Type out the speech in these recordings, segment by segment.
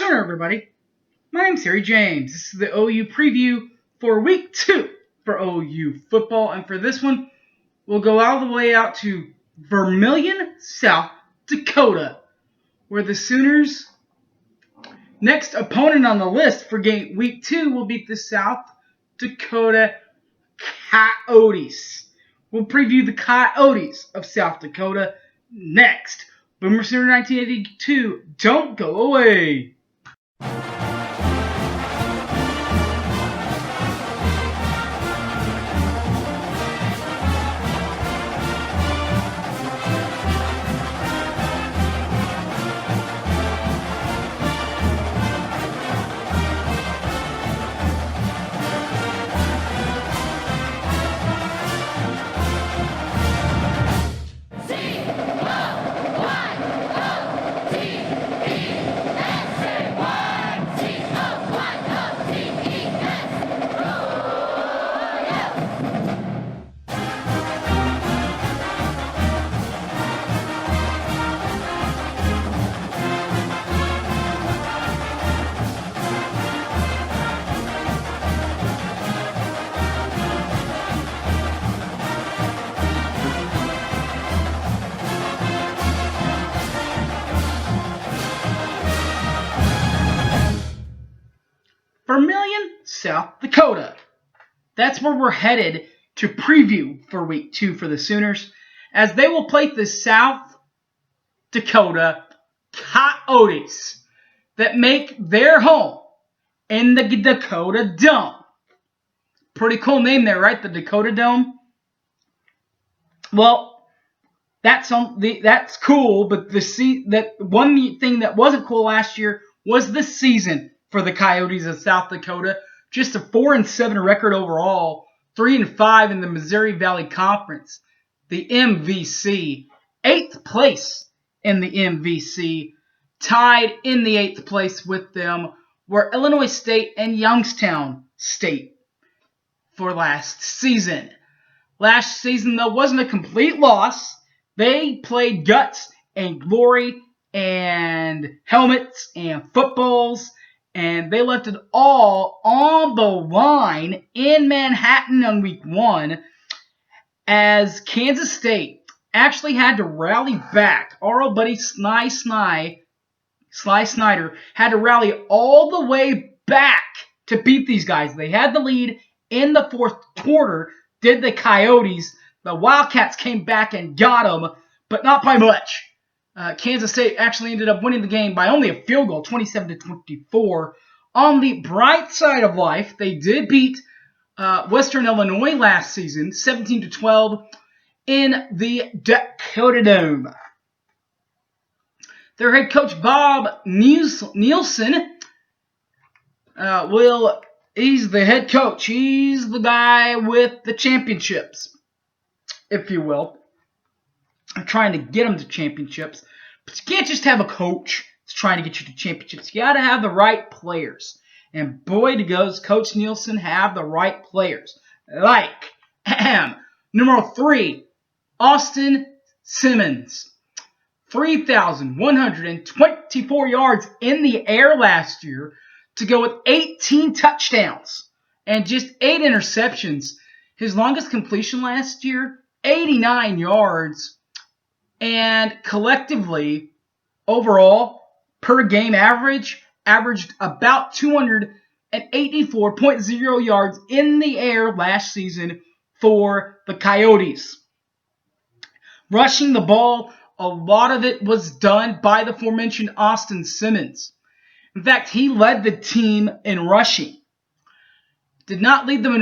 Sooner, everybody. My name's Harry James. This is the OU preview for week 2 for OU football. And for this one, we'll go all the way out to Vermillion, South Dakota, where the Sooners' next opponent on the list for week 2 will be the South Dakota Coyotes. We'll preview the Coyotes of South Dakota next. Boomer Sooner 1982, don't go away. Vermillion, South Dakota. That's where we're headed to preview for week 2 for the Sooners, as they will play the South Dakota Coyotes that make their home in the Dakota Dome. Pretty cool name there, right? The Dakota Dome. Well, that's cool, but that one thing that wasn't cool last year was the season for the Coyotes of South Dakota. Just a 4-7 record overall, 3-5 in the Missouri Valley Conference, the MVC, 8th place in the MVC. Tied in the 8th place with them were Illinois State and Youngstown State for last season. Last season, though, wasn't a complete loss. They played guts and glory and helmets and footballs, and they left it all on the line in Manhattan on week 1, as Kansas State actually had to rally back. Our old buddy Sly Snyder had to rally all the way back to beat these guys. They had the lead in the 4th quarter, did the Coyotes. The Wildcats came back and got them, but not by much. Kansas State actually ended up winning the game by only a field goal, 27-24. On the bright side of life, they did beat Western Illinois last season, 17-12, in the Dakota Dome. Their head coach, Bob Nielsen, he's the head coach. He's the guy with the championships, if you will. I'm trying to get them to championships. But you can't just have a coach that's trying to get you to championships. You got to have the right players. And boy, does Coach Nielsen have the right players. Like, number 3, Austin Simmons. 3,124 yards in the air last year to go with 18 touchdowns and just 8 interceptions. His longest completion last year, 89 yards. And collectively, overall, per game averaged about 284.0 yards in the air last season for the Coyotes. Rushing the ball, a lot of it was done by the aforementioned Austin Simmons. In fact, he led the team in rushing. He did not lead them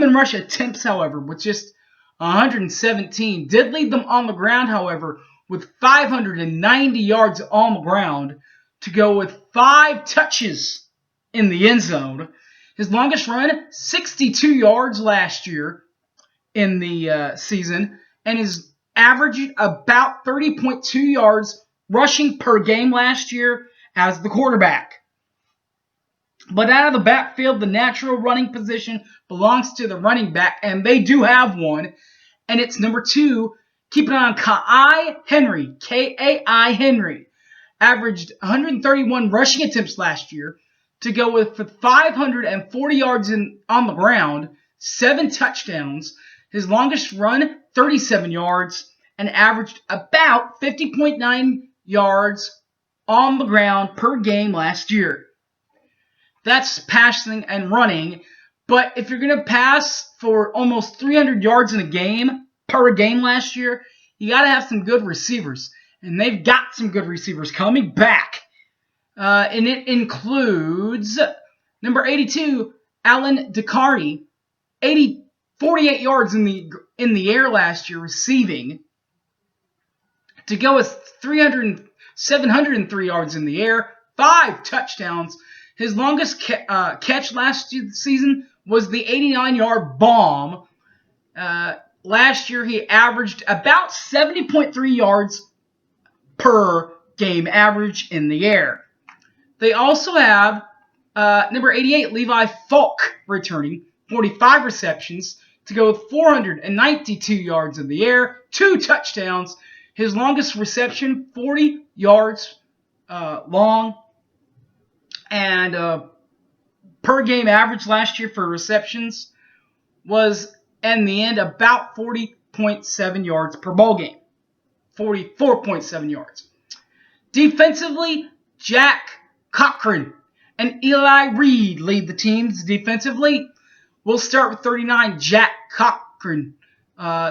in rush attempts, however, with just 117. Did lead them on the ground, however, with 590 yards on the ground to go with 5 touches in the end zone. His longest run, 62 yards last year in the season, and his averaged about 30.2 yards rushing per game last year as the quarterback. But out of the backfield, the natural running position belongs to the running back, and they do have one. And it's number 2, keep an eye on Kai Henry, K-A-I Henry. averaged 131 rushing attempts last year to go with 540 yards on the ground, 7 touchdowns. His longest run, 37 yards, and averaged about 50.9 yards on the ground per game last year. That's passing and running. But if you're going to pass for almost 300 yards in a game per game last year, you got to have some good receivers. And they've got some good receivers coming back. And it includes number 82, Alan Dakota, 48 yards in the air last year receiving, to go with 703 yards in the air, 5 touchdowns. His longest catch last season was the 89-yard bomb. Last year, he averaged about 70.3 yards per game average in the air. They also have number 88, Levi Falk, returning, 45 receptions to go with 492 yards in the air, 2 touchdowns. His longest reception, 40 yards long, and per game average last year for receptions was, in the end, about 40.7 yards per ball game. 44.7 yards. Defensively, Jack Cochran and Eli Reed lead the teams defensively. We'll start with 39, Jack Cochran.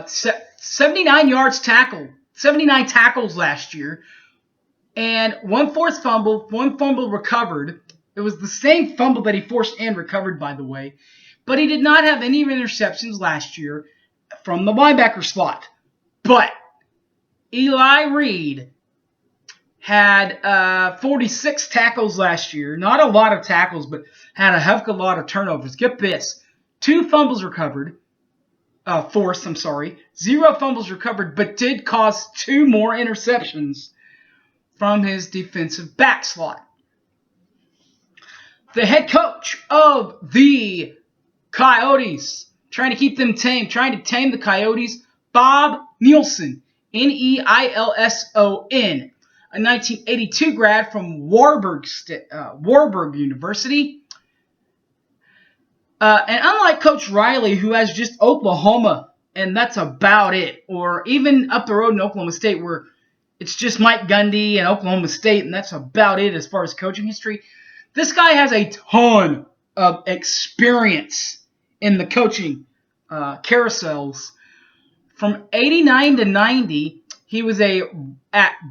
79 yards tackled, 79 tackles last year, and 1 forced fumble, 1 fumble recovered. It was the same fumble that he forced and recovered, by the way. But he did not have any interceptions last year from the linebacker slot. But Eli Reed had 46 tackles last year. Not a lot of tackles, but had a heck of a lot of turnovers. Get this. 2 fumbles recovered. Forced, 0 fumbles recovered, but did cause 2 more interceptions from his defensive back slot. The head coach of the Coyotes, trying to keep them tame, trying to tame the Coyotes, Bob Nielsen, Neilson, a 1982 grad from Warburg University. And unlike Coach Riley, who has just Oklahoma, and that's about it, or even up the road in Oklahoma State, where it's just Mike Gundy and Oklahoma State, and that's about it as far as coaching history, this guy has a ton of experience in the coaching carousels. From 89 to 90, he was at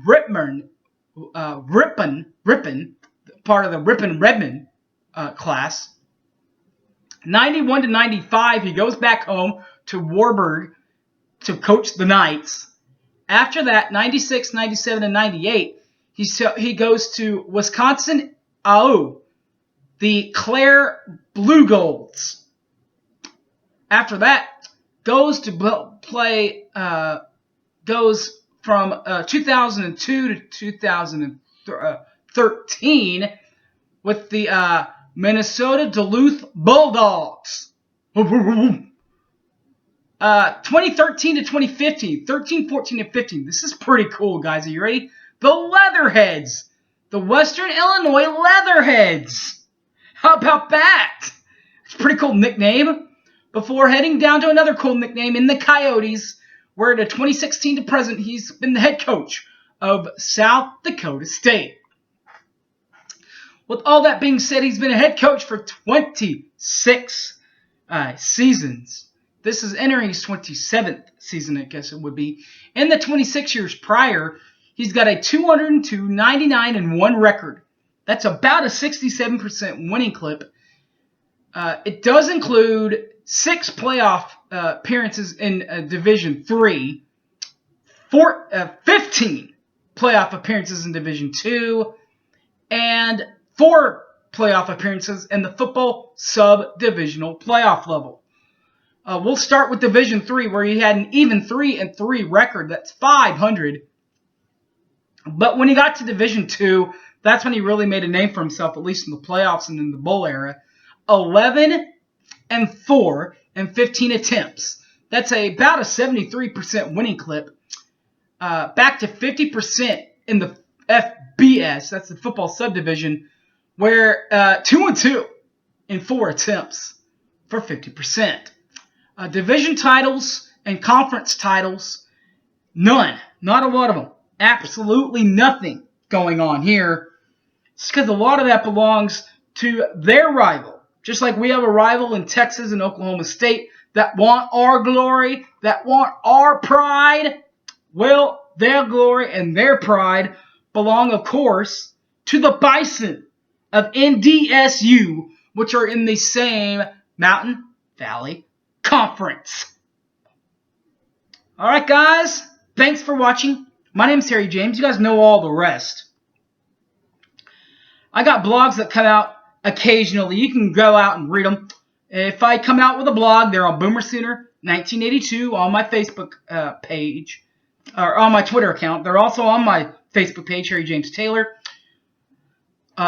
Ripon, part of the Ripon-Redmond class. 91 to 95, he goes back home to Warburg to coach the Knights. After that, 96, 97, and 98, he goes to Wisconsin AO, the Clare Blue Golds. After that, goes to play, goes from 2002 to 2013 with the Minnesota Duluth Bulldogs. 2013 to 2015, 13, 14, and 15. This is pretty cool, guys. Are you ready? The Leatherheads. The Western Illinois Leatherheads. How about that? It's a pretty cool nickname. Before heading down to another cool nickname in the Coyotes, where to 2016 to present, he's been the head coach of South Dakota State. With all that being said, he's been a head coach for 26 seasons. This is entering his 27th season, I guess it would be. In the 26 years prior, he's got a 202, 99, and 1 record. That's about a 67% winning clip. It does include 6 playoff appearances in Division III, 15 playoff appearances in Division II, and 4 playoff appearances in the football sub-divisional playoff level. We'll start with Division III, where he had an even 3-3 record. That's 500. But when he got to Division II, that's when he really made a name for himself, at least in the playoffs and in the bowl era. 11-4 and 15 attempts. That's about a 73% winning clip. Back to 50% in the FBS, that's the football subdivision, where 2-2 in 4 attempts for 50%. Division titles and conference titles, none. Not a lot of them. Absolutely nothing going on here. It's because a lot of that belongs to their rival. Just like we have a rival in Texas and Oklahoma State that want our glory, that want our pride. Well, their glory and their pride belong, of course, to the Bison of NDSU, which are in the same Mountain Valley Conference. Alright, guys. Thanks for watching. My name's Harry James. You guys know all the rest. I got blogs that come out occasionally. You can go out and read them. If I come out with a blog, they're on Boomer Sooner 1982 on my Facebook page, or on my Twitter account. They're also on my Facebook page, Harry James Taylor. You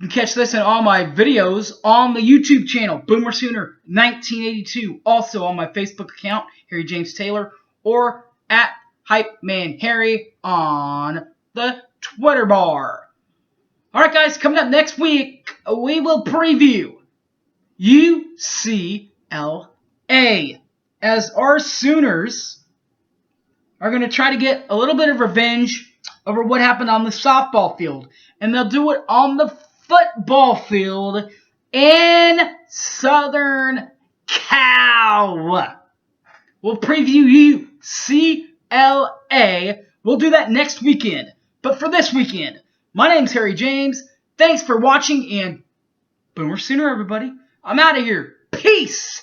can catch this in all my videos on the YouTube channel, Boomer Sooner 1982. Also on my Facebook account, Harry James Taylor, or at Hype Man Harry on the Twitter bar. Alright, guys, coming up next week, we will preview UCLA as our Sooners are going to try to get a little bit of revenge over what happened on the softball field. And they'll do it on the football field in Southern Cal. We'll preview UCLA. We'll do that next weekend. But for this weekend, my name's Harry James. Thanks for watching, and Boomer Sooner, everybody. I'm out of here. Peace.